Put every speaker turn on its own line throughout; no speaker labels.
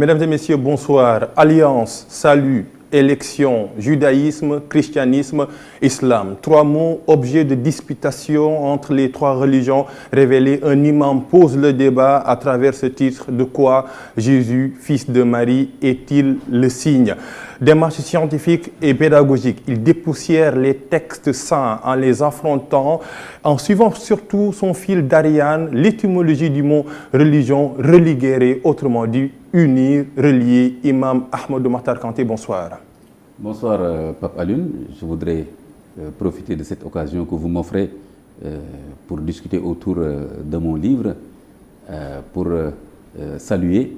Mesdames et messieurs, bonsoir. Alliance, salut, élection, judaïsme, christianisme, islam. Trois mots, objets de disputation entre les trois religions révélés. Un imam pose le débat à travers ce titre. De quoi Jésus, fils de Marie, est-il le signe? Démarche scientifique et pédagogique. Il dépoussière les textes saints en les affrontant, en suivant surtout son fil d'Ariane, l'étymologie du mot religion, religérer, autrement dit, unir, relier. Imam Ahmadou Makhtar Kanté, bonsoir.
Bonsoir Pape Alioune. Je voudrais profiter de cette occasion que vous m'offrez pour discuter autour de mon livre, pour saluer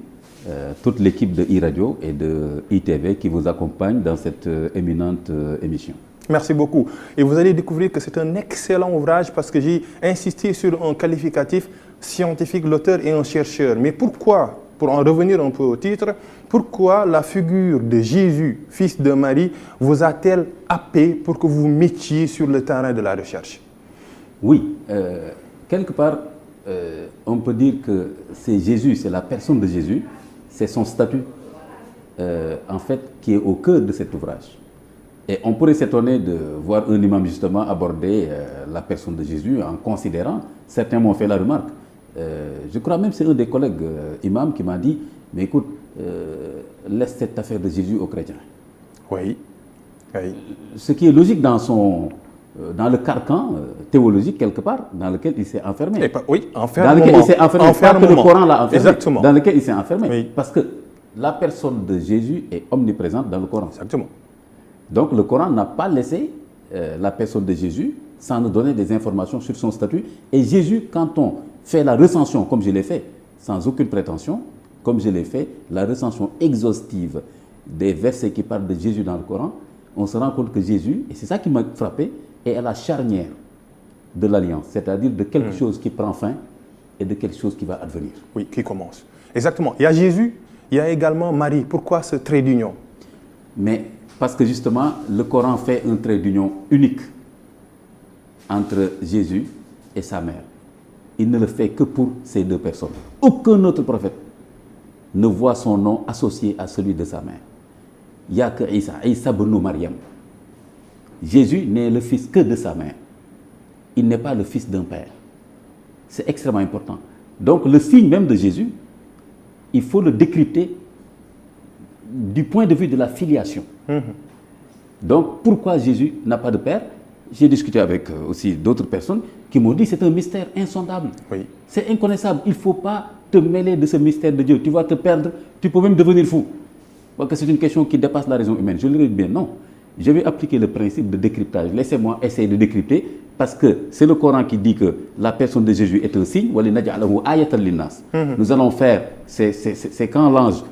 toute l'équipe de e-radio et de ITV qui vous accompagne dans cette éminente émission. Merci beaucoup.
Et vous allez découvrir que c'est un excellent ouvrage parce que j'ai insisté sur un qualificatif scientifique, l'auteur est un chercheur. Mais pourquoi, pour en revenir un peu au titre, pourquoi la figure de Jésus, fils de Marie, vous a-t-elle happé pour que vous mettiez sur le terrain de la recherche?
Oui, quelque part, on peut dire que c'est Jésus, c'est la personne de Jésus, c'est son statut, en fait, qui est au cœur de cet ouvrage. Et on pourrait s'étonner de voir un imam justement aborder la personne de Jésus en considérant, certains m'ont fait la remarque, je crois même que c'est un des collègues imams qui m'a dit, mais écoute, laisse cette affaire de Jésus aux chrétiens.
Oui. Oui.
Ce qui est logique dans le carcan théologique quelque part dans lequel il s'est enfermé.
Oui, enfermement.
Dans lequel il s'est enfermé, pas que le Coran l'a enfermé.
Exactement.
Dans lequel il s'est enfermé.
Oui.
Parce que la personne de Jésus est omniprésente dans le Coran.
Exactement.
Donc le Coran n'a pas laissé la personne de Jésus sans nous donner des informations sur son statut. Et Jésus, quand on fait la recension, comme je l'ai fait, sans aucune prétention, comme je l'ai fait, la recension exhaustive des versets qui parlent de Jésus dans le Coran, on se rend compte que Jésus, et c'est ça qui m'a frappé, est à la charnière de l'alliance, c'est-à-dire de quelque chose qui prend fin et de quelque chose qui va advenir.
Oui, qui commence. Exactement. Il y a Jésus, il y a également Marie. Pourquoi ce trait d'union?
Mais parce que justement, le Coran fait un trait d'union unique entre Jésus et sa mère. Il ne le fait que pour ces deux personnes. Aucun autre prophète ne voit son nom associé à celui de sa mère. Il n'y a que Isa ibn Maryam. Jésus n'est le fils que de sa mère. Il n'est pas le fils d'un père. C'est extrêmement important. Donc le signe même de Jésus, il faut le décrypter du point de vue de la filiation. Donc pourquoi Jésus n'a pas de père? J'ai discuté avec aussi d'autres personnes qui m'ont dit que c'est un mystère insondable.
Oui.
C'est inconnaissable. Il ne faut pas te mêler de ce mystère de Dieu. Tu vas te perdre, tu peux même devenir fou. Parce que c'est une question qui dépasse la raison humaine. Je leur ai dit bien non. Je vais appliquer le principe de décryptage. Laissez-moi essayer de décrypter parce que c'est le Coran qui dit que la personne de Jésus est un signe. Nous allons faire, c'est quand l'ange,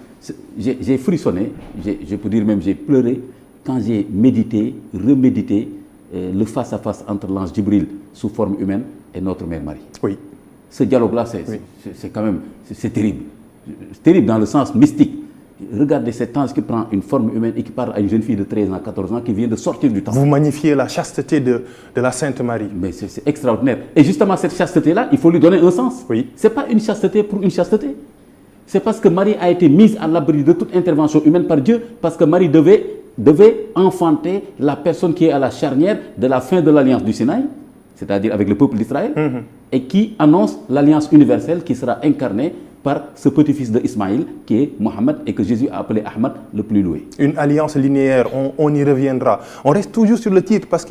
j'ai frissonné, je peux dire même j'ai pleuré quand j'ai médité, remédité le face-à-face entre l'ange Djibril sous forme humaine et notre mère Marie.
Oui.
Ce dialogue-là, c'est quand même, c'est terrible. C'est terrible dans le sens mystique. Regardez cet ange qui prend une forme humaine et qui parle à une jeune fille de 13 ans, 14 ans qui vient de sortir du temple.
Vous magnifiez la chasteté de la Sainte Marie.
Mais c'est extraordinaire. Et justement, cette chasteté-là, il faut lui donner un sens.
Oui.
Ce n'est pas une chasteté pour une chasteté. C'est parce que Marie a été mise à l'abri de toute intervention humaine par Dieu, parce que Marie devait enfanter la personne qui est à la charnière de la fin de l'alliance du Sinaï, c'est-à-dire avec le peuple d'Israël, et qui annonce l'alliance universelle qui sera incarnée par ce petit-fils de Ismaïl qui est Mohammed et que Jésus a appelé Ahmad le plus loué.
Une alliance linéaire, on y reviendra. On reste toujours sur le titre parce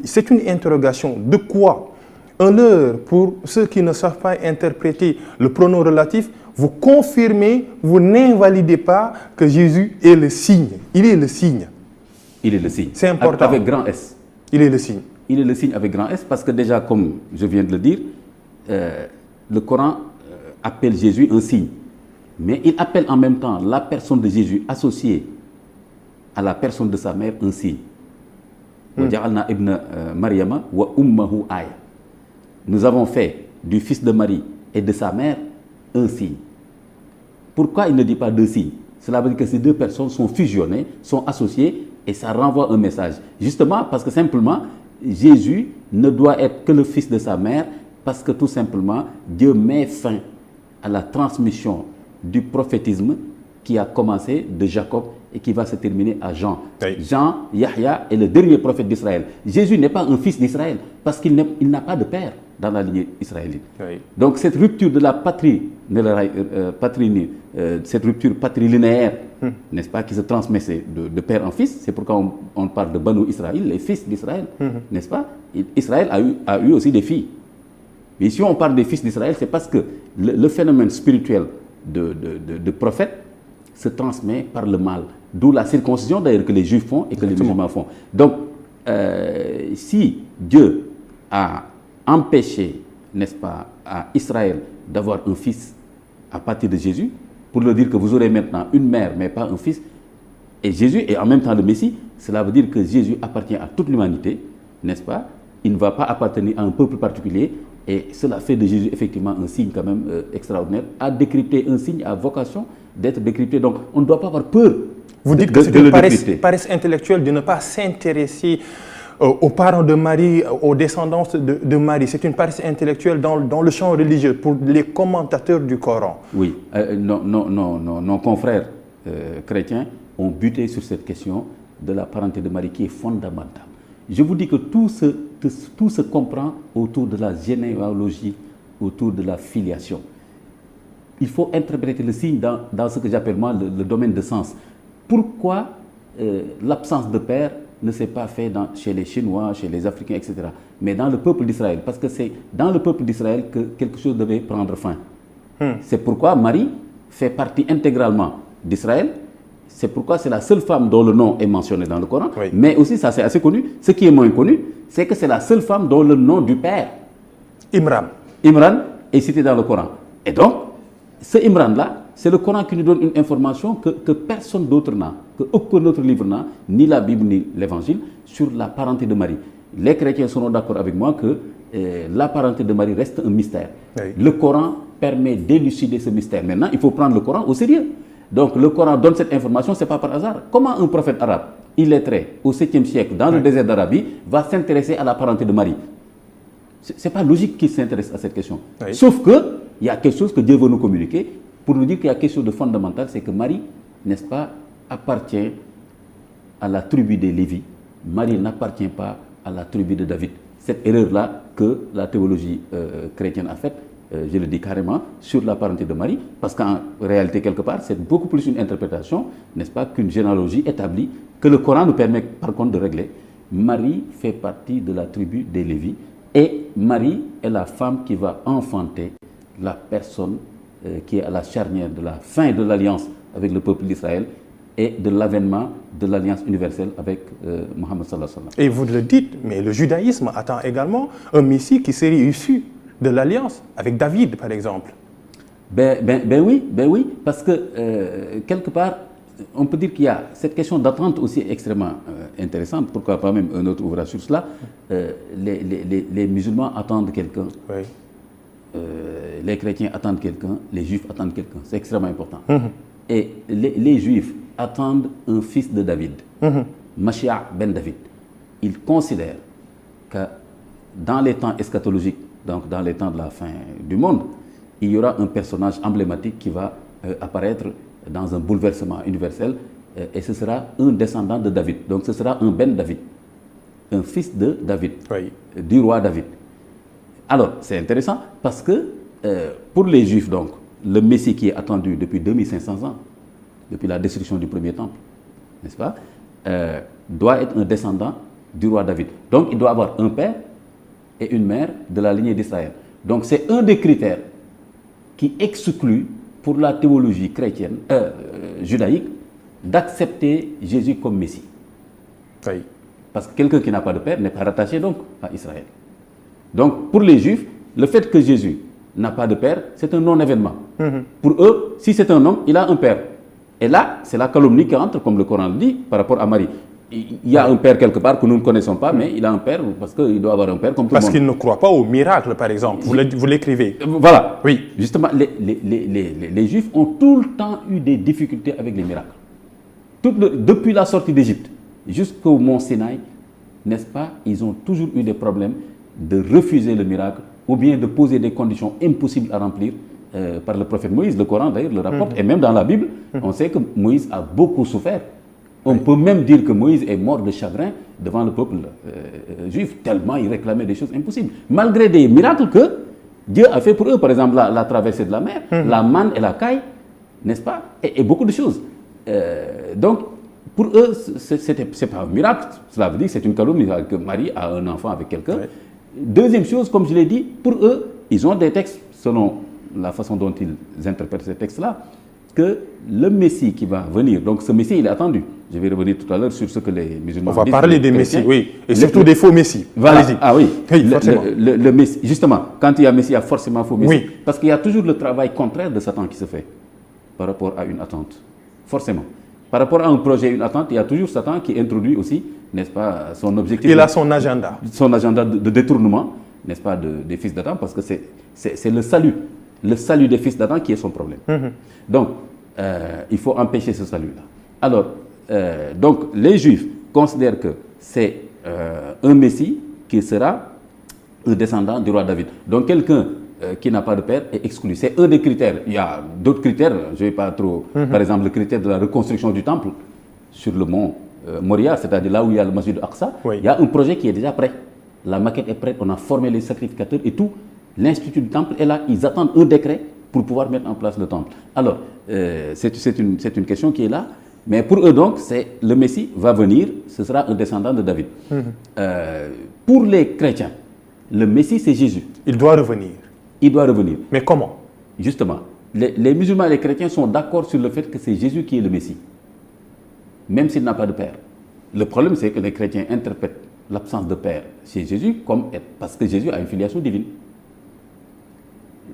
c'est une interrogation. De quoi? Un leurre pour ceux qui ne savent pas interpréter le pronom relatif. Vous confirmez, vous n'invalidez pas que Jésus est le signe. Il est le signe.
Il est le signe.
C'est important.
Avec grand S.
Il est le signe.
Il est le signe avec grand S parce que déjà, comme je viens de le dire, le Coran appelle Jésus un signe. Mais il appelle en même temps la personne de Jésus associée à la personne de sa mère un signe. Nous avons fait du fils de Marie et de sa mère un signe. Pourquoi il ne dit pas deux signes? Cela veut dire que ces deux personnes sont fusionnées, sont associées et ça renvoie un message. Justement parce que simplement, Jésus ne doit être que le fils de sa mère parce que tout simplement, Dieu met fin à la transmission du prophétisme qui a commencé de Jacob et qui va se terminer à Jean.
Oui.
Jean, Yahya est le dernier prophète d'Israël. Jésus n'est pas un fils d'Israël parce qu'il n'a pas de père dans la lignée israélite.
Oui.
Donc cette rupture de la patrie, cette rupture patrilinéaire, n'est-ce pas, qui se transmet de père en fils, c'est pourquoi on parle de Banu Israël, les fils d'Israël, n'est-ce pas? Israël a eu aussi des filles. Et si on parle des fils d'Israël, c'est parce que le phénomène spirituel de prophète se transmet par le mal. D'où la circoncision d'ailleurs que les Juifs font et que les musulmans font. Donc, si Dieu a empêché, n'est-ce pas, à Israël d'avoir un fils à partir de Jésus, pour leur dire que vous aurez maintenant une mère mais pas un fils, et Jésus est en même temps le Messie, cela veut dire que Jésus appartient à toute l'humanité, n'est-ce pas? Il ne va pas appartenir à un peuple particulier, et cela fait de Jésus effectivement un signe quand même extraordinaire, à décrypter, un signe à vocation d'être décrypté. Donc on ne doit pas avoir peur.
Vous dites que c'est une paresse intellectuelle de ne pas s'intéresser aux parents de Marie, aux descendants de Marie. C'est une paresse intellectuelle dans le champ religieux pour les commentateurs du Coran.
Oui, nos confrères chrétiens ont buté sur cette question de la parenté de Marie qui est fondamentale. Je vous dis que tout se comprend autour de la généalogie, autour de la filiation. Il faut interpréter le signe dans ce que j'appelle moi le domaine de sens. Pourquoi l'absence de père ne s'est pas fait chez les Chinois, chez les Africains, etc. Mais dans le peuple d'Israël, parce que c'est dans le peuple d'Israël que quelque chose devait prendre fin. C'est pourquoi Marie fait partie intégralement d'Israël. C'est pourquoi c'est la seule femme dont le nom est mentionné dans le Coran. Oui. Mais aussi, ça c'est assez connu. Ce qui est moins connu, c'est que c'est la seule femme dont le nom du père, Imran, est cité dans le Coran. Et donc, ce Imran-là, c'est le Coran qui nous donne une information que personne d'autre n'a, qu'aucun autre livre n'a, ni la Bible ni l'Évangile, sur la parenté de Marie. Les chrétiens seront d'accord avec moi que la parenté de Marie reste un mystère. Oui. Le Coran permet d'élucider ce mystère. Maintenant, il faut prendre le Coran au sérieux. Donc le Coran donne cette information, ce n'est pas par hasard. Comment un prophète arabe, illettré, au 7e siècle, dans le désert d'Arabie, va s'intéresser à la parenté de Marie? Ce n'est pas logique qu'il s'intéresse à cette question. Oui. Sauf qu'il y a quelque chose que Dieu veut nous communiquer pour nous dire qu'il y a quelque chose de fondamental, c'est que Marie, n'est-ce pas, appartient à la tribu des Lévi. Marie n'appartient pas à la tribu de David. Cette erreur-là que la théologie chrétienne a faite, je le dis carrément, sur la parenté de Marie, parce qu'en réalité, quelque part, c'est beaucoup plus une interprétation, n'est-ce pas, qu'une généalogie établie, que le Coran nous permet par contre de régler. Marie fait partie de la tribu des Lévi, et Marie est la femme qui va enfanter la personne qui est à la charnière de la fin de l'alliance avec le peuple d'Israël et de l'avènement de l'alliance universelle avec Mohammed sallallahu alayhi wa sallam.
Et vous le dites, mais le judaïsme attend également un Messie qui serait issu de l'alliance avec David, par exemple.
Ben oui, parce que quelque part, on peut dire qu'il y a cette question d'attente aussi extrêmement intéressante. Pourquoi pas même un autre ouvrage sur cela. Les musulmans attendent quelqu'un. Oui. Les chrétiens attendent quelqu'un, les juifs attendent quelqu'un. C'est extrêmement important. Et les juifs attendent un fils de David, Mashiach ben David. Ils considèrent que dans les temps eschatologiques, donc dans les temps de la fin du monde, il y aura un personnage emblématique qui va apparaître dans un bouleversement universel, et ce sera un descendant de David. Donc ce sera un Ben David, un fils de David, oui, du roi David. Alors c'est intéressant parce que pour les Juifs, donc, le Messie qui est attendu depuis 2500 ans, depuis la destruction du premier temple, n'est-ce pas, doit être un descendant du roi David. Donc il doit avoir un père et une mère de la lignée d'Israël. Donc c'est un des critères qui exclut pour la théologie chrétienne, judaïque, d'accepter Jésus comme Messie. Oui. Parce que quelqu'un qui n'a pas de père n'est pas rattaché donc à Israël. Donc pour les Juifs, le fait que Jésus n'a pas de père, c'est un non-événement. Pour eux, si c'est un homme, il a un père. Et là, c'est la calomnie qui entre, comme le Coran le dit, par rapport à Marie. Il y a un père quelque part que nous ne connaissons pas, mais il a un père parce qu'il doit avoir un père comme tout le monde.
Parce qu'il ne croit pas au miracle, par exemple. Vous l'écrivez.
Voilà. Oui. Justement, les Juifs ont tout le temps eu des difficultés avec les miracles. Depuis la sortie d'Égypte jusqu'au mont Sinaï, n'est-ce pas, ils ont toujours eu des problèmes de refuser le miracle ou bien de poser des conditions impossibles à remplir. par le prophète Moïse. Le Coran d'ailleurs le rapporte, et même dans la Bible, on sait que Moïse a beaucoup souffert. On peut même dire que Moïse est mort de chagrin devant le peuple juif, tellement il réclamait des choses impossibles. Malgré des miracles que Dieu a fait pour eux, par exemple la traversée de la mer, la manne et la caille, n'est-ce pas, et beaucoup de choses. Donc, pour eux, c'est pas un miracle, cela veut dire que c'est une calomnie que Marie a un enfant avec quelqu'un. Oui. Deuxième chose, comme je l'ai dit, pour eux, ils ont des textes, selon la façon dont ils interprètent ces textes-là, que le Messie qui va venir, donc ce Messie, il est attendu. Je vais revenir tout à l'heure sur ce que les musulmans disent.
On va parler des Messies, oui, et surtout des faux Messies.
Voilà. Ah oui,
forcément.
Le Messie, justement, quand il y a Messie, il y a forcément faux Messie. Oui. Parce qu'il y a toujours le travail contraire de Satan qui se fait par rapport à une attente, forcément. Par rapport à un projet, une attente, il y a toujours Satan qui introduit aussi, n'est-ce pas, son objectif.
Il a son agenda.
Son agenda de détournement, n'est-ce pas, des fils d'Adam, parce que c'est le salut des fils d'Adam qui est son problème. Donc, il faut empêcher ce salut-là. Alors, donc, les Juifs considèrent que c'est un Messie qui sera un descendant du roi David. Donc, quelqu'un qui n'a pas de père est exclu. C'est un des critères. Il y a d'autres critères, je ne vais pas trop... Par exemple, le critère de la reconstruction du temple sur le mont Moria, c'est-à-dire là où il y a le Masjid al-Aqsa, oui. Il y a un projet qui est déjà prêt. La maquette est prête, on a formé les sacrificateurs et tout. L'institut du temple est là, ils attendent un décret pour pouvoir mettre en place le temple. Alors, c'est une question qui est là, mais pour eux donc, le Messie va venir, ce sera un descendant de David. Pour les chrétiens, le Messie c'est Jésus.
Il doit revenir.
Il doit revenir.
Mais comment?
Justement, les musulmans et les chrétiens sont d'accord sur le fait que c'est Jésus qui est le Messie, même s'il n'a pas de père. Le problème c'est que les chrétiens interprètent l'absence de père chez Jésus comme parce que Jésus a une filiation divine.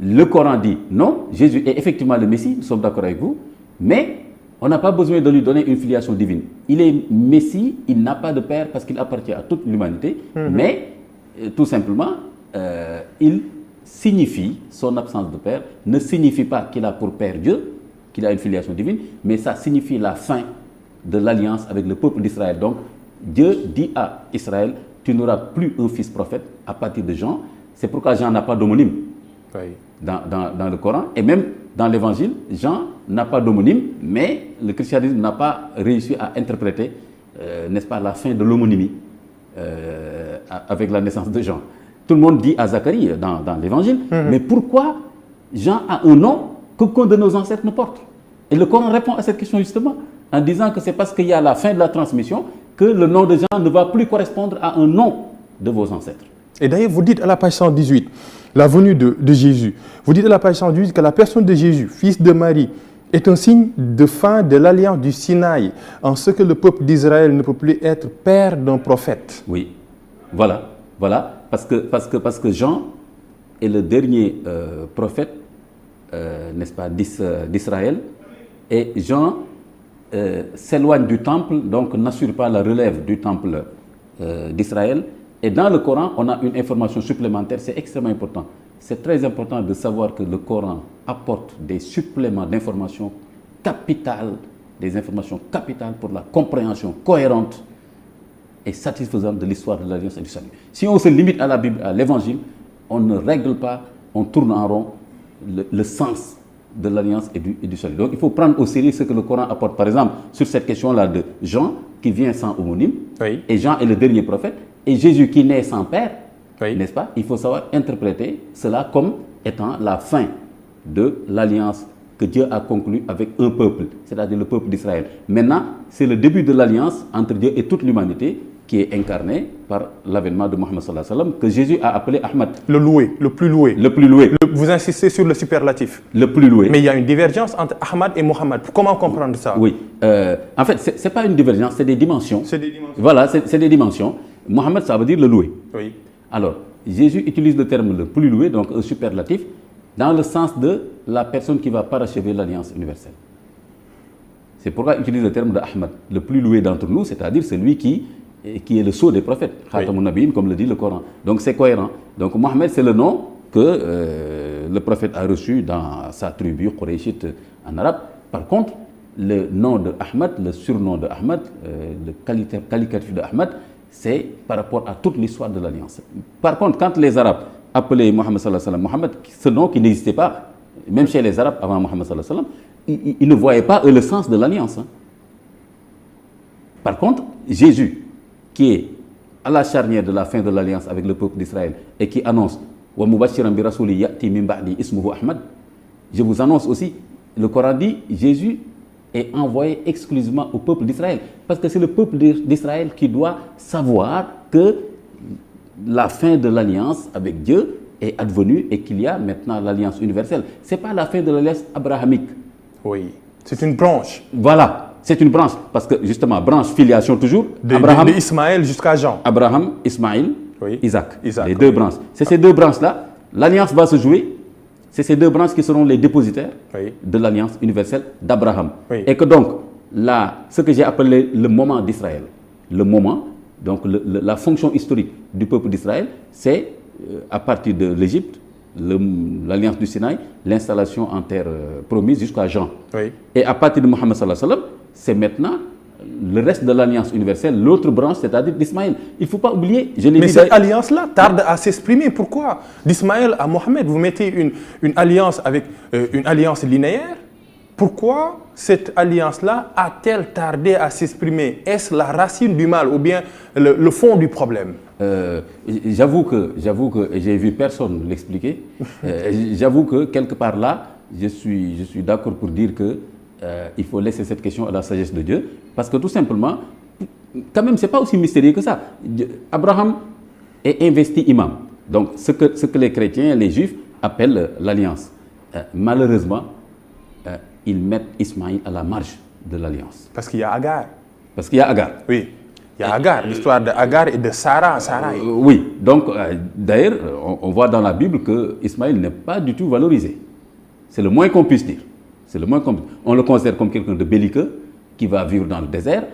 Le Coran dit non, Jésus est effectivement le Messie, nous sommes d'accord avec vous, mais on n'a pas besoin de lui donner une filiation divine. Il est Messie, il n'a pas de père parce qu'il appartient à toute l'humanité, mais tout simplement, il signifie, son absence de père ne signifie pas qu'il a pour père Dieu, qu'il a une filiation divine, mais ça signifie la fin de l'alliance avec le peuple d'Israël. Donc, Dieu dit à Israël, tu n'auras plus un fils prophète à partir de Jean. C'est pourquoi Jean n'a pas d'homonyme. Oui. Dans le Coran, et même dans l'Évangile, Jean n'a pas d'homonyme, mais le christianisme n'a pas réussi à interpréter, n'est-ce pas, la fin de l'homonymie avec la naissance de Jean. Tout le monde dit à Zacharie dans l'Évangile, mais pourquoi Jean a un nom qu'aucun de nos ancêtres ne porte? Et le Coran répond à cette question justement, en disant que c'est parce qu'il y a la fin de la transmission que le nom de Jean ne va plus correspondre à un nom de vos ancêtres.
Et d'ailleurs, vous dites à la page 118, la venue de Jésus, vous dites à la page 118 que la personne de Jésus, fils de Marie, est un signe de fin de l'alliance du Sinaï, en ce que le peuple d'Israël ne peut plus être père d'un prophète.
Oui, voilà, parce que Jean est le dernier prophète, n'est-ce pas, d'Israël, et Jean s'éloigne du temple, donc n'assure pas la relève du temple d'Israël. Et dans le Coran, on a une information supplémentaire, c'est extrêmement important. C'est très important de savoir que le Coran apporte des suppléments d'informations capitales, des informations capitales pour la compréhension cohérente et satisfaisante de l'histoire de l'Alliance et du salut. Si on se limite à la Bible, à l'Évangile, on ne règle pas, on tourne en rond le sens de l'Alliance et du salut. Donc il faut prendre au sérieux ce que le Coran apporte. Par exemple, sur cette question-là de Jean, qui vient sans homonyme, oui. Et Jean est le dernier prophète, et Jésus qui naît sans père, oui. N'est-ce pas? Il faut savoir interpréter cela comme étant la fin de l'alliance que Dieu a conclue avec un peuple, c'est-à-dire le peuple d'Israël. Maintenant, c'est le début de l'alliance entre Dieu et toute l'humanité qui est incarnée par l'avènement de Mohammed sallallahu alayhi wa sallam, que Jésus a appelé Ahmad.
Le loué, le plus loué.
Le plus loué.
Vous insistez sur le superlatif.
Le plus loué.
Mais il y a une divergence entre Ahmad et Mohammed. Comment comprendre ça?
Oui. En fait, ce n'est pas une divergence, c'est des dimensions.
C'est des dimensions.
Voilà, c'est des dimensions. Mohammed, ça veut dire le loué.
Oui.
Alors, Jésus utilise le terme le plus loué, donc un superlatif, dans le sens de la personne qui va parachever l'alliance universelle. C'est pourquoi il utilise le terme de Ahmad, le plus loué d'entre nous, c'est-à-dire celui qui est le sceau des prophètes, Khatamun Nabiyyin, comme le dit le Coran. Donc c'est cohérent. Donc Mohammed, c'est le nom que le prophète a reçu dans sa tribu Qurayshite en arabe. Par contre, le nom de Ahmad, le surnom de Ahmad, le qualificatif de Ahmad, c'est par rapport à toute l'histoire de l'Alliance. Par contre, quand les Arabes appelaient Mohammed sallallahu alayhi wa sallam Mohammed, ce nom qui n'existait pas Même chez les Arabes, avant Mohammed sallallahu alayhi wa sallam, ils ne voyaient pas eux, le sens de l'alliance. Hein. Par contre, Jésus, qui est à la charnière de la fin de l'alliance avec le peuple d'Israël et qui annonce « Wa mubashiran bi rasuli ya'ti min ba'di ismuhu Ahmad », je vous annonce aussi, le Coran dit Jésus est envoyé exclusivement au peuple d'Israël. Parce que c'est le peuple d'Israël qui doit savoir que la fin de l'alliance avec Dieu est advenue et qu'il y a maintenant l'alliance universelle. Ce n'est pas la fin de l'alliance abrahamique.
Oui, c'est une branche.
Voilà, c'est une branche. Parce que justement, branche, filiation toujours.
De Ismaël jusqu'à Jean.
Abraham, Ismaël,
oui.
Isaac. Les
oui.
deux branches. C'est ces deux branches-là. L'alliance va se jouer. C'est ces deux branches qui seront les dépositaires
oui.
de l'alliance universelle d'Abraham.
Oui.
Et que donc, ce que j'ai appelé le moment d'Israël, le moment, donc la fonction historique du peuple d'Israël, c'est à partir de l'Égypte, l'alliance du Sinaï, l'installation en terre promise jusqu'à Jean.
Oui.
Et à partir de Mohammed sallallahu alayhi wa sallam, c'est maintenant le reste de l'alliance universelle, l'autre branche, c'est-à-dire d'Ismaël. Il ne faut pas oublier, je l'ai dit.
Mais cette alliance-là tarde à s'exprimer. Pourquoi? D'Ismaël à Mohammed, vous mettez une alliance avec une alliance linéaire. Pourquoi cette alliance-là a-t-elle tardé à s'exprimer? Est-ce la racine du mal ou bien le fond du problème?
J'avoue que j'ai vu personne l'expliquer. J'avoue que quelque part là, je suis d'accord pour dire que il faut laisser cette question à la sagesse de Dieu, parce que tout simplement, quand même, c'est pas aussi mystérieux que ça. Abraham est investi imam, donc ce que les chrétiens, les juifs appellent l'alliance. Malheureusement, ils mettent Ismaïl à la marge de l'alliance.
Parce qu'il y a Agar.
Parce qu'il y a Agar.
Oui, il y a Agar, l'histoire de Agar et de Sarah.
Oui, donc d'ailleurs, on voit dans la Bible que Ismaïl n'est pas du tout valorisé. C'est le moins qu'on puisse dire. C'est le moins qu'on... On le considère comme quelqu'un de belliqueux, qui va vivre dans le désert,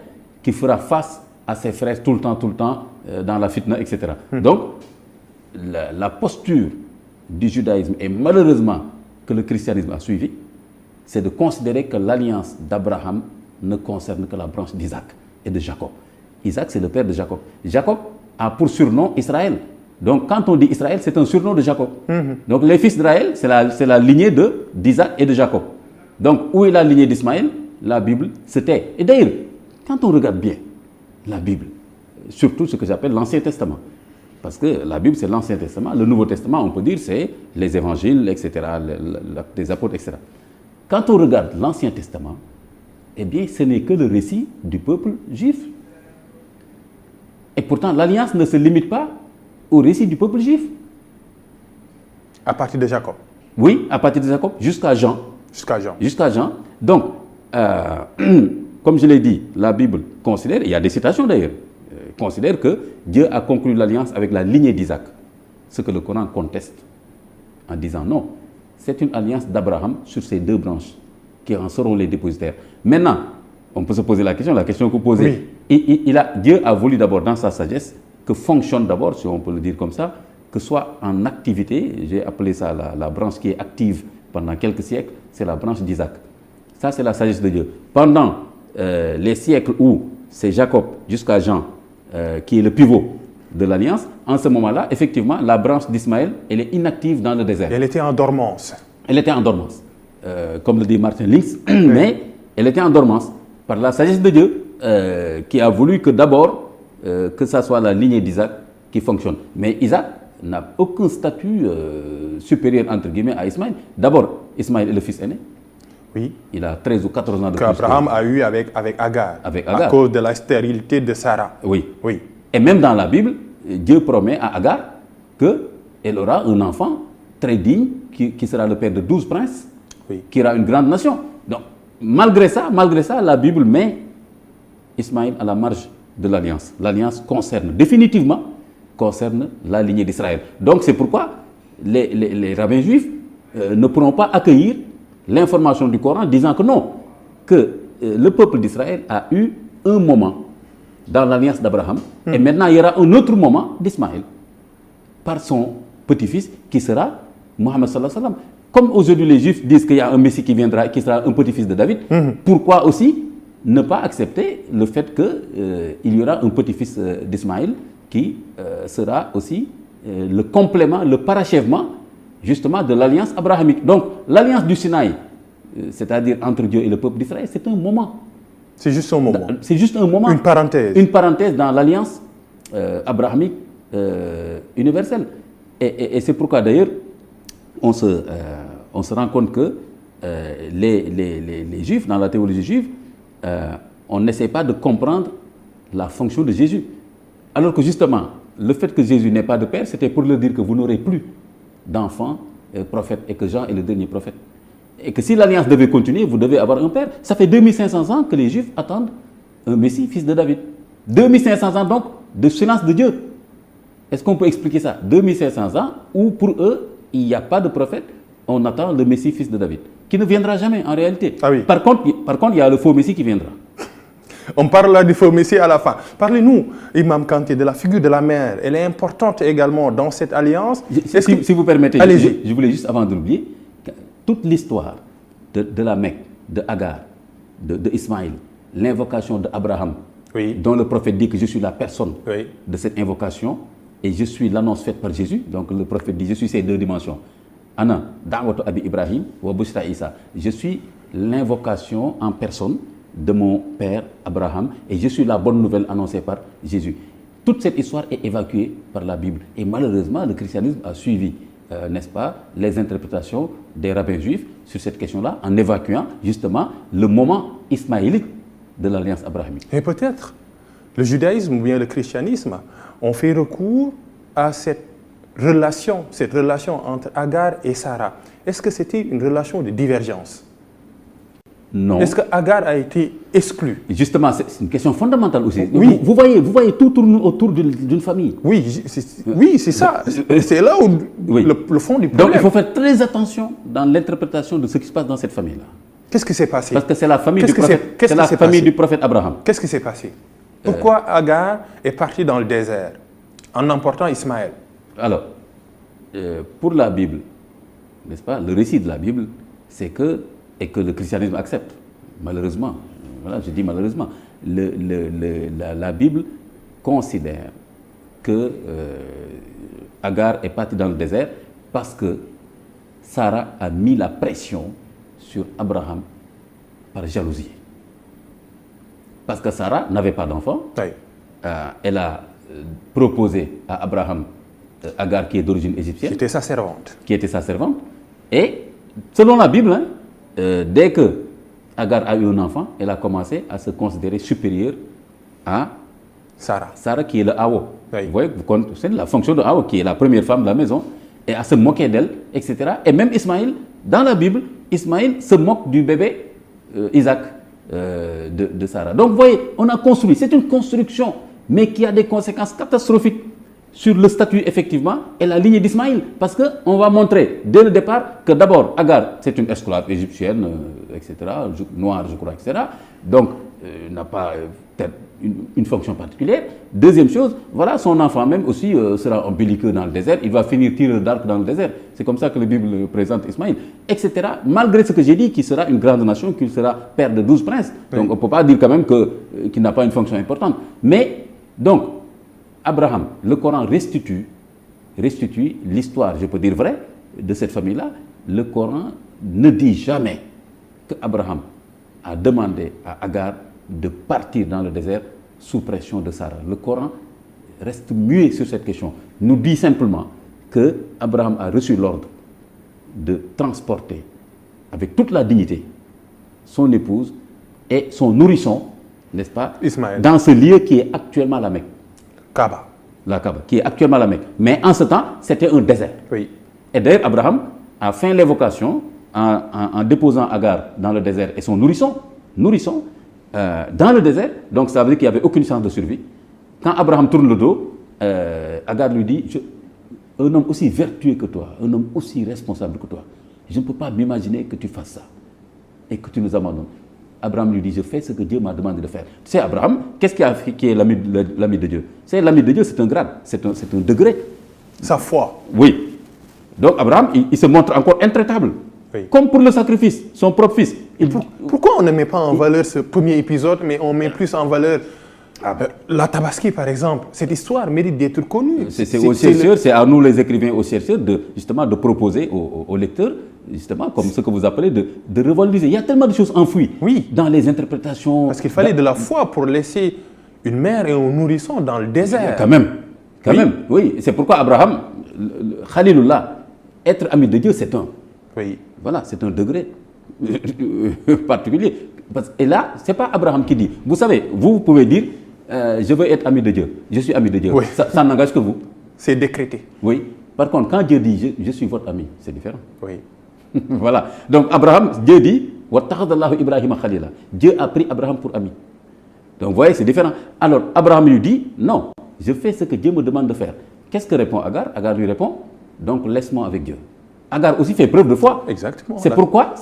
qui fera face à ses frères tout le temps, dans la fitna, etc. Donc, la posture du judaïsme, et malheureusement que le christianisme a suivi, c'est de considérer que l'alliance d'Abraham ne concerne que la branche d'Isaac et de Jacob. Isaac, c'est le père de Jacob. Jacob a pour surnom Israël. Donc, quand on dit Israël, c'est un surnom de Jacob. Donc, les fils d'Israël, c'est la lignée d'Isaac et de Jacob. Donc, où est la lignée d'Ismaël? La Bible se tait. Et d'ailleurs, quand on regarde bien la Bible, surtout ce que j'appelle l'Ancien Testament, parce que la Bible, c'est l'Ancien Testament. Le Nouveau Testament, on peut dire, c'est les évangiles, etc., les apôtres, etc. Quand on regarde l'Ancien Testament, eh bien, ce n'est que le récit du peuple juif. Et pourtant, l'alliance ne se limite pas au récit du peuple juif.
À partir de Jacob.
Oui, à partir de Jacob, jusqu'à Jean. Jusqu'à Jean. Donc, comme je l'ai dit, la Bible considère, il y a des citations d'ailleurs, considère que Dieu a conclu l'alliance avec la lignée d'Isaac. Ce que le Coran conteste en disant non. C'est une alliance d'Abraham sur ces deux branches qui en seront les dépositaires. Maintenant, on peut se poser la question que vous posez. Oui. Dieu a voulu d'abord, dans sa sagesse, que fonctionne d'abord, si on peut le dire comme ça, que soit en activité, j'ai appelé ça la branche qui est active pendant quelques siècles, c'est la branche d'Isaac. Ça, c'est la sagesse de Dieu. Pendant les siècles où c'est Jacob jusqu'à Jean qui est le pivot de l'alliance, en ce moment-là, effectivement, la branche d'Ismaël, elle est inactive dans le désert.
Elle était en dormance.
Elle était en dormance, comme le dit Martin Lings, mais elle était en dormance par la sagesse de Dieu qui a voulu que d'abord, que ça soit la lignée d'Isaac qui fonctionne. Mais Isaac n'a aucun statut supérieur, entre guillemets, à Ismaël. D'abord, Ismaël est le fils aîné.
Oui.
Il a 13 ou 14 ans de plus.
Qu'Abraham a eu avec Agar. À cause de la stérilité de Sarah.
Oui. Et même dans la Bible, Dieu promet à Agar qu'elle aura un enfant très digne, qui sera le père de 12 princes, qui aura une grande nation. Donc, malgré ça, la Bible met Ismaël à la marge de l'alliance. L'alliance définitivement concerne la lignée d'Israël. Donc, c'est pourquoi les rabbins juifs ne pourront pas accueillir l'information du Coran disant que non, que le peuple d'Israël a eu un moment dans l'alliance d'Abraham, et maintenant il y aura un autre moment d'Ismaël par son petit-fils qui sera Mohammed sallallahu alayhi wa sallam. Comme aujourd'hui les Juifs disent qu'il y a un Messie qui viendra, qui sera un petit-fils de David, pourquoi aussi ne pas accepter le fait qu'il y aura un petit-fils d'Ismaël qui sera aussi le complément, le parachèvement justement de l'alliance abrahamique. Donc l'alliance du Sinaï, c'est-à-dire entre Dieu et le peuple d'Israël, c'est un moment.
C'est juste un moment.
C'est juste un moment.
Une parenthèse.
Une parenthèse dans l'alliance abrahamique universelle. Et c'est pourquoi d'ailleurs, on se rend compte que les Juifs, dans la théologie juive, on n'essaie pas de comprendre la fonction de Jésus. Alors que justement, le fait que Jésus n'ait pas de père, c'était pour leur dire que vous n'aurez plus d'enfants prophètes et que Jean est le dernier prophète. Et que si l'alliance devait continuer, vous devez avoir un père. Ça fait 2500 ans que les Juifs attendent un Messie, fils de David. 2500 ans donc de silence de Dieu. Est-ce qu'on peut expliquer ça? 2500 ans où pour eux, il n'y a pas de prophète, on attend le Messie, fils de David, qui ne viendra jamais en réalité.
Ah oui.
Par contre, il y a le faux Messie qui viendra.
On parle là du faux Messie à la fin. Parlez-nous, Imam Kanté, de la figure de la mère. Elle est importante également dans cette alliance.
Si vous permettez,
Allez-y.
je voulais juste, avant de l'oublier, toute l'histoire de la Mecque, de Agar, de Ismaïl, l'invocation d'Abraham,
Oui.
dont le prophète dit que je suis la personne
Oui.
de cette invocation et je suis l'annonce faite par Jésus. Donc le prophète dit, je suis ces deux dimensions. Ana, da'watu Abi Ibrahim wa Bushra Isa. Je suis l'invocation en personne de mon père Abraham et je suis la bonne nouvelle annoncée par Jésus. Toute cette histoire est évacuée par la Bible et malheureusement le christianisme a suivi, n'est-ce pas, les interprétations des rabbins juifs sur cette question-là en évacuant justement le moment ismaélite de l'alliance abrahamique.
Et peut-être le judaïsme ou bien le christianisme ont fait recours à cette relation entre Agar et Sarah. Est-ce que c'était une relation de divergence?
Non.
Est-ce que Agar a été exclue?
Justement, c'est une question fondamentale aussi.
Oui.
Vous voyez, tout tourne autour d'une famille.
Oui, c'est ça. C'est là où
Oui.
le fond du
Donc
problème.
il faut faire très attention dans l'interprétation de ce qui se passe dans cette famille-là.
Qu'est-ce qui s'est passé?
Parce que c'est la famille
Qu'est-ce
du
qui s'est-
prophète,
qu'est-ce
c'est
qui
la
s'est
famille
passé?
du prophète Abraham.
Qu'est-ce qui s'est passé? Pourquoi Agar est partie dans le désert en emportant Ismaël?
Alors, pour la Bible, n'est-ce pas, le récit de la Bible, c'est que, et que le christianisme accepte, malheureusement, voilà, je dis malheureusement, la Bible considère que Agar est partie dans le désert parce que Sarah a mis la pression sur Abraham par jalousie. Parce que Sarah n'avait pas d'enfant,
Oui.
elle a proposé à Abraham Agar qui est d'origine égyptienne,
C'était sa servante.
qui était sa servante. Et selon la Bible, dès que Agar a eu un enfant, elle a commencé à se considérer supérieure à
Sarah.
Sarah qui est le Awo.
Oui.
Vous voyez, c'est la fonction de Awo qui est la première femme de la maison, et à se moquer d'elle, etc. Et même Ismaïl, dans la Bible, Ismaïl se moque du bébé Isaac de Sarah. Donc vous voyez, on a construit, c'est une construction, mais qui a des conséquences catastrophiques sur le statut effectivement et la lignée d'Ismaïl. Parce qu'on va montrer dès le départ que d'abord Agar, c'est une esclave égyptienne, etc., noire je crois, etc. Donc n'a pas peut-être une fonction particulière. Deuxième chose, voilà, son enfant même aussi sera un belliqueux dans le désert, il va finir tireur d'arc dans le désert. C'est comme ça que la Bible présente Ismaïl, etc. Malgré ce que j'ai dit, qu'il sera une grande nation, qu'il sera père de 12 princes.
Oui.
Donc on ne peut pas dire quand même qu'il n'a pas une fonction importante. Mais, donc, Abraham, le Coran restitue l'histoire, je peux dire vraie, de cette famille-là. Le Coran ne dit jamais qu'Abraham a demandé à Agar de partir dans le désert sous pression de Sarah. Le Coran reste muet sur cette question. Nous dit simplement que Abraham a reçu l'ordre de transporter avec toute la dignité son épouse et son nourrisson, n'est-ce pas,
Ismaël.
dans ce lieu qui est actuellement la Mecque.
Kaaba.
La Kaaba, qui est actuellement la Mecque. Mais en ce temps, c'était un désert.
Oui.
Et d'ailleurs, Abraham a fait l'évocation en déposant Agar dans le désert et son nourrisson dans le désert. Donc ça veut dire qu'il n'y avait aucune chance de survie. Quand Abraham tourne le dos, Agar lui dit, un homme aussi vertueux que toi, un homme aussi responsable que toi, je ne peux pas m'imaginer que tu fasses ça et que tu nous abandonnes. Abraham lui dit, je fais ce que Dieu m'a demandé de faire. Tu sais, Abraham, qu'est-ce qui est l'ami de Dieu? C'est l'ami de Dieu, c'est un grade, c'est un degré.
Sa foi.
Oui. Donc Abraham, il se montre encore intraitable.
Oui.
Comme pour le sacrifice, son propre fils.
Pourquoi on ne met pas en valeur ce premier épisode, mais on met plus en valeur La Tabaski, par exemple, cette histoire mérite d'être connue.
C'est à nous les écrivains, aux chercheurs, justement de proposer aux lecteurs, justement, comme ce que vous appelez, de revaloriser. Il y a tellement de choses enfouies dans les interprétations. Parce
qu'il fallait de la foi pour laisser une mère et un nourrisson dans le désert.
Quand même, oui. C'est pourquoi Abraham, Khalilullah, être ami de Dieu, c'est un.
Oui.
Voilà, c'est un degré particulier. Et là, ce n'est pas Abraham qui dit. Vous savez, vous pouvez dire, je veux être ami de Dieu, je suis ami de Dieu.
Oui.
Ça n'engage que vous.
C'est décrété.
Oui. Par contre, quand Dieu dit, je suis votre ami, c'est différent.
Oui.
Voilà. Donc, Dieu dit, Ibrahim Khalila. Dieu a pris Abraham pour ami. Donc, vous voyez, c'est différent. Alors, Abraham lui dit, non, je fais ce que Dieu me demande de faire. Qu'est-ce que répond Agar? Agar lui répond, donc laisse-moi avec Dieu. Agar aussi fait preuve de foi.
Exactement.
C'est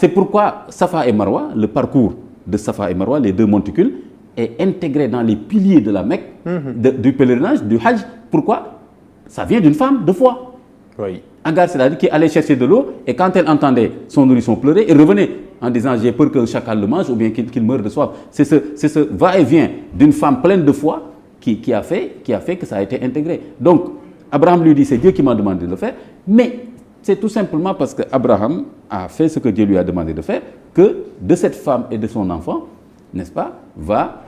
pourquoi Safa et Marwa, le parcours de Safa et Marwa, les deux monticules, est intégré dans les piliers de la Mecque, du pèlerinage, du Hajj. Pourquoi? Ça vient d'une femme de foi.
Oui.
Agar, c'est-à-dire qui allait chercher de l'eau et quand elle entendait son nourrisson pleurer, elle revenait en disant j'ai peur qu'un chacal le mange ou bien qu'il meure de soif. C'est ce va-et-vient d'une femme pleine de foi qui a fait que ça a été intégré. Donc, Abraham lui dit c'est Dieu qui m'a demandé de le faire, mais c'est tout simplement parce qu'Abraham a fait ce que Dieu lui a demandé de faire que de cette femme et de son enfant, n'est-ce pas, va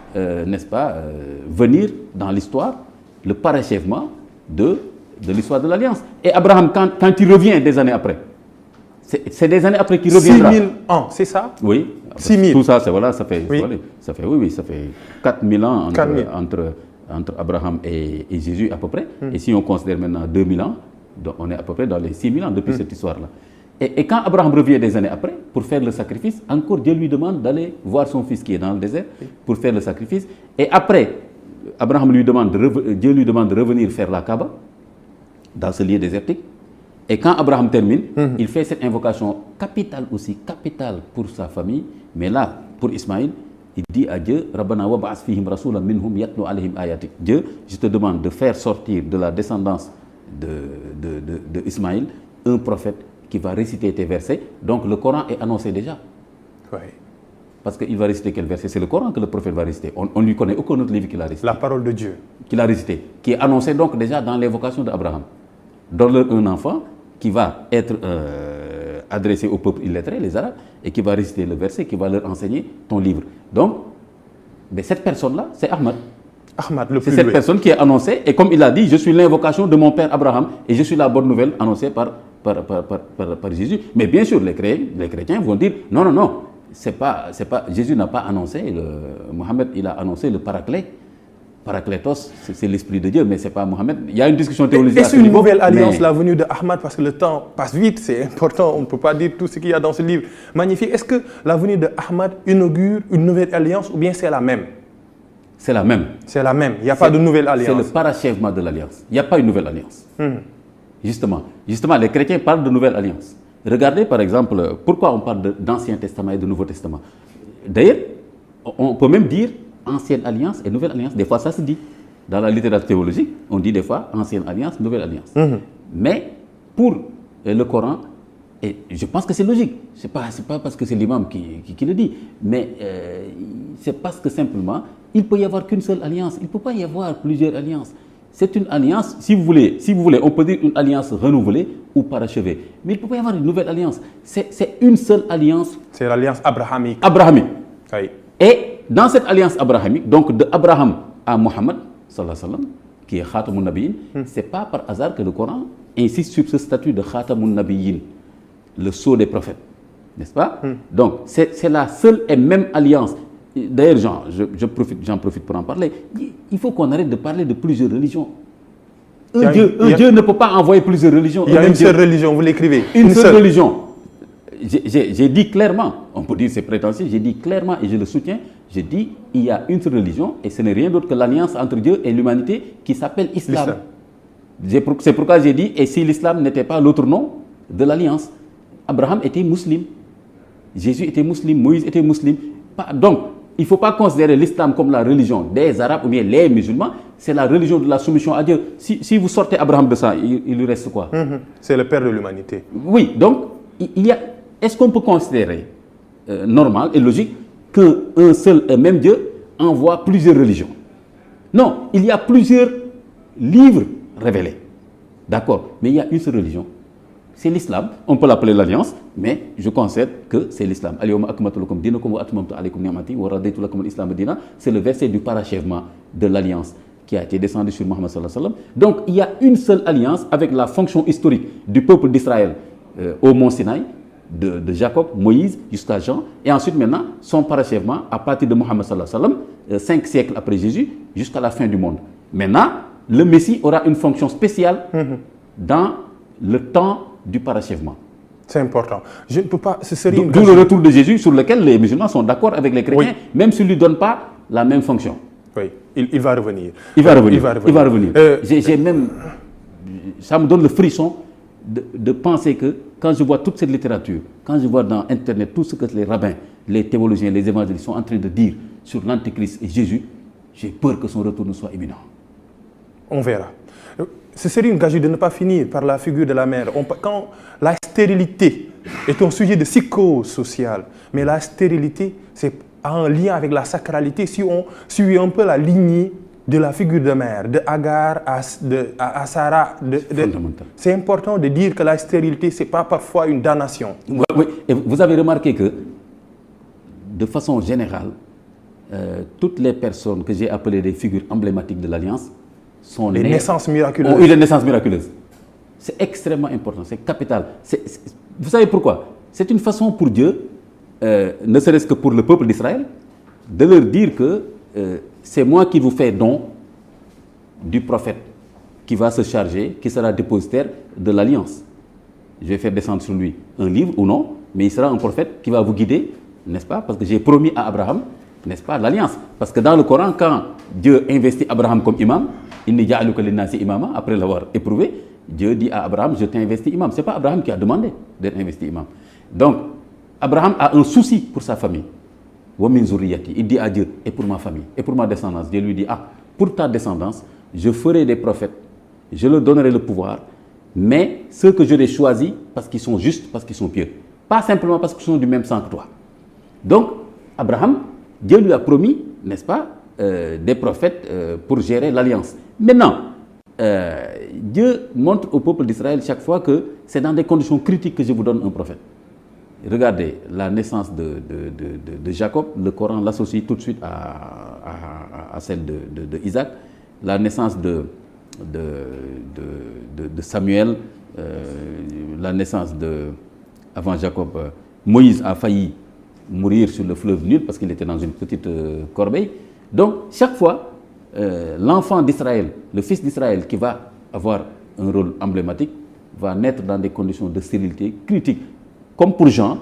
venir dans l'histoire le parachèvement de l'histoire de l'Alliance. Et Abraham, quand il revient des années après, c'est des années après qu'il reviendra.
6000 ans, c'est ça?
Oui.
6000.
Tout ça, ça fait 4000 ans entre Abraham et Jésus à peu près. Et si on considère maintenant 2000 ans, donc on est à peu près dans les 6000 ans depuis cette histoire-là. Et quand Abraham revient des années après, pour faire le sacrifice, encore Dieu lui demande d'aller voir son fils qui est dans le désert pour faire le sacrifice. Et après, Dieu lui demande de revenir faire la Kaaba dans ce lieu désertique. Et quand Abraham termine, il fait cette invocation capitale aussi, capitale pour sa famille. Mais là, pour Ismaïl, il dit à Dieu, Rabbana wa ba'as fihim rasulan minhum yatlu alayhim ayatik. Dieu, je te demande de faire sortir de la descendance de Ismaïl un prophète qui va réciter tes versets. Donc le Coran est annoncé déjà.
Oui.
Parce qu'il va réciter quel verset? C'est le Coran que le prophète va réciter. On ne lui connaît aucun autre livre qu'il a récité.
La parole de Dieu.
Qu'il a récité. Qui est annoncé donc déjà dans l'évocation d'Abraham. Donne-leur un enfant qui va être adressé au peuple illettré, les Arabes, et qui va réciter le verset, qui va leur enseigner ton livre. Donc, cette personne-là, c'est Ahmad.
Ahmad, le plus
C'est cette personne qui est annoncée, et comme il a dit, je suis l'invocation de mon père Abraham, et je suis la bonne nouvelle annoncée par Jésus. Mais bien sûr, les chrétiens vont dire, non, Jésus n'a pas annoncé, Mohammed, il a annoncé le paraclet. Paraclétos, c'est l'esprit de Dieu, mais ce n'est pas Mohammed. Il y a une discussion théologique.
Est-ce une nouvelle alliance, la venue de Ahmad, parce que le temps passe vite, c'est important, on ne peut pas dire tout ce qu'il y a dans ce livre. Magnifique. Est-ce que la venue de Ahmad inaugure une nouvelle alliance ou bien c'est la même?
C'est la même.
C'est la même. Il n'y a pas de nouvelle alliance.
C'est le parachèvement de l'alliance. Il n'y a pas une nouvelle alliance. Justement, les chrétiens parlent de nouvelle alliance. Regardez par exemple, pourquoi on parle d'Ancien Testament et de Nouveau Testament. D'ailleurs, on peut même dire Ancienne Alliance et Nouvelle Alliance. Des fois, ça se dit. Dans la littérature théologique, on dit des fois Ancienne Alliance, Nouvelle Alliance. Mais pour le Coran, et je pense que c'est logique. Ce n'est pas parce que c'est l'imam qui le dit, mais c'est parce que simplement, il ne peut y avoir qu'une seule alliance. Il ne peut pas y avoir plusieurs alliances. C'est une alliance, si vous voulez, on peut dire une alliance renouvelée ou parachevée. Mais il ne peut pas y avoir une nouvelle alliance. C'est une seule alliance.
C'est l'alliance abrahamique.
Oui. Et dans cette alliance abrahamique, donc de Abraham à Mohammed, qui est Khatamun Nabiyyin, ce n'est pas par hasard que le Coran insiste sur ce statut de Khatamun Nabiyyin, le sceau des prophètes. N'est-ce pas? Donc, c'est la seule et même alliance. D'ailleurs, j'en profite pour en parler. Il faut qu'on arrête de parler de plusieurs religions. Un Dieu ne peut pas envoyer plusieurs religions.
Il y a une seule religion, vous l'écrivez.
Une seule religion. J'ai dit clairement, on peut dire c'est prétentieux, j'ai dit clairement et je le soutiens, j'ai dit il y a une seule religion et ce n'est rien d'autre que l'alliance entre Dieu et l'humanité qui s'appelle Islam. C'est pourquoi j'ai dit, et si l'islam n'était pas l'autre nom de l'alliance, Abraham était musulman, Jésus était musulman, Moïse était musulman. Donc, il ne faut pas considérer l'islam comme la religion des Arabes ou bien les musulmans, c'est la religion de la soumission à Dieu. Si vous sortez Abraham de ça, il lui reste quoi?
C'est le père de l'humanité.
Oui, donc, est-ce qu'on peut considérer normal et logique qu'un seul et même Dieu envoie plusieurs religions? Non, il y a plusieurs livres révélés. D'accord, mais il y a une seule religion. C'est l'islam. On peut l'appeler l'alliance, mais je concède que c'est l'islam. C'est le verset du parachèvement de l'alliance qui a été descendu sur Mohammed sallallahu alayhi wa sallam. Donc il y a une seule alliance avec la fonction historique du peuple d'Israël au mont Sinaï, de Jacob, Moïse jusqu'à Jean, et ensuite maintenant son parachèvement à partir de Mohammed sallallahu alayhi wa sallam, 5 siècles après Jésus, jusqu'à la fin du monde. Maintenant, le Messie aura une fonction spéciale dans le temps du parachèvement.
C'est important. Je ne peux pas. Ce serait
d'où le retour de Jésus sur lequel les musulmans sont d'accord avec les chrétiens, même s'ils ne lui donnent pas la même fonction.
Oui, il va revenir.
Il va revenir. J'ai même, ça me donne le frisson de penser que quand je vois toute cette littérature, quand je vois dans Internet tout ce que les rabbins, les théologiens, les évangélistes sont en train de dire sur l'Antéchrist et Jésus, j'ai peur que son retour ne soit imminent.
On verra. Ce serait une gageure de ne pas finir par la figure de la mère. Quand la stérilité est un sujet de psychose sociale, mais la stérilité, c'est en lien avec la sacralité. Si on suit un peu la lignée de la figure de mère, de Agar à Sarah, c'est important de dire que la stérilité, ce n'est pas parfois une damnation.
Oui, et vous avez remarqué que, de façon générale, toutes les personnes que j'ai appelées des figures emblématiques de l'Alliance,
les naissances miraculeuses.
Ont eu des naissances miraculeuses. C'est extrêmement important, c'est capital. Vous savez pourquoi? C'est une façon pour Dieu, ne serait-ce que pour le peuple d'Israël, de leur dire que c'est moi qui vous fais don du prophète qui va se charger, qui sera dépositaire de l'alliance. Je vais faire descendre sur lui un livre ou non, mais il sera un prophète qui va vous guider, n'est-ce pas? Parce que j'ai promis à Abraham, n'est-ce pas, l'alliance. Parce que dans le Coran, quand Dieu investit Abraham comme imam, après l'avoir éprouvé, Dieu dit à Abraham, je t'ai investi imam. Ce n'est pas Abraham qui a demandé d'être investi imam. Donc, Abraham a un souci pour sa famille. Il dit à Dieu, et pour ma famille, et pour ma descendance. Dieu lui dit, pour ta descendance, je ferai des prophètes, je leur donnerai le pouvoir, mais ceux que j'aurai choisis parce qu'ils sont justes, parce qu'ils sont pieux. Pas simplement parce qu'ils sont du même sang que toi. Donc, Abraham, Dieu lui a promis, n'est-ce pas, des prophètes pour gérer l'alliance. Maintenant, Dieu montre au peuple d'Israël chaque fois que c'est dans des conditions critiques que je vous donne un prophète. Regardez la naissance de Jacob, le Coran l'associe tout de suite à celle de Isaac. La naissance de Samuel, la naissance avant Jacob, Moïse a failli mourir sur le fleuve Nil parce qu'il était dans une petite corbeille. Donc, chaque fois, l'enfant d'Israël, le fils d'Israël qui va avoir un rôle emblématique, va naître dans des conditions de stérilité critiques. Comme pour Jean,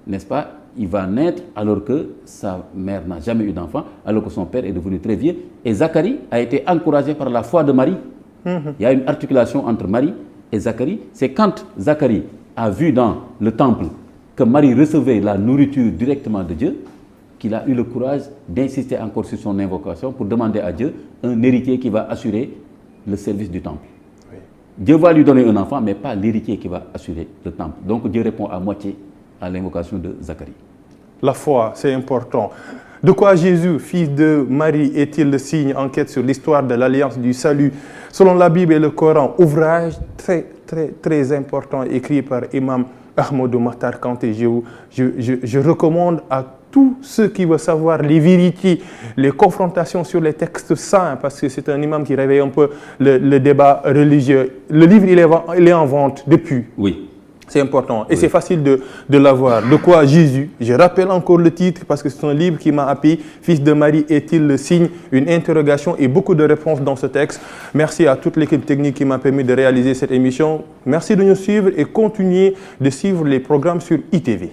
n'est-ce pas, il va naître alors que sa mère n'a jamais eu d'enfant, alors que son père est devenu très vieux. Et Zacharie a été encouragé par la foi de Marie. Il y a une articulation entre Marie et Zacharie. C'est quand Zacharie a vu dans le temple que Marie recevait la nourriture directement de Dieu, qu'il a eu le courage d'insister encore sur son invocation pour demander à Dieu un héritier qui va assurer le service du temple. Oui. Dieu va lui donner un enfant, mais pas l'héritier qui va assurer le temple. Donc Dieu répond à moitié à l'invocation de Zacharie.
La foi, c'est important. De quoi Jésus, fils de Marie, est-il le signe? Enquête sur l'histoire de l'Alliance du Salut. Selon la Bible et le Coran, ouvrage très, très, très important écrit par Imam Ahmadou Makhtar Kanté. Je recommande à tous ceux qui veulent savoir les vérités, les confrontations sur les textes saints, parce que c'est un imam qui réveille un peu le débat religieux. Le livre, il est en vente depuis.
Oui.
C'est important et c'est facile de l'avoir. De quoi Jésus? Je rappelle encore le titre parce que c'est un livre qui m'a appris. Fils de Marie est-il le signe? Une interrogation et beaucoup de réponses dans ce texte. Merci à toute l'équipe technique qui m'a permis de réaliser cette émission. Merci de nous suivre et continuez de suivre les programmes sur ITV.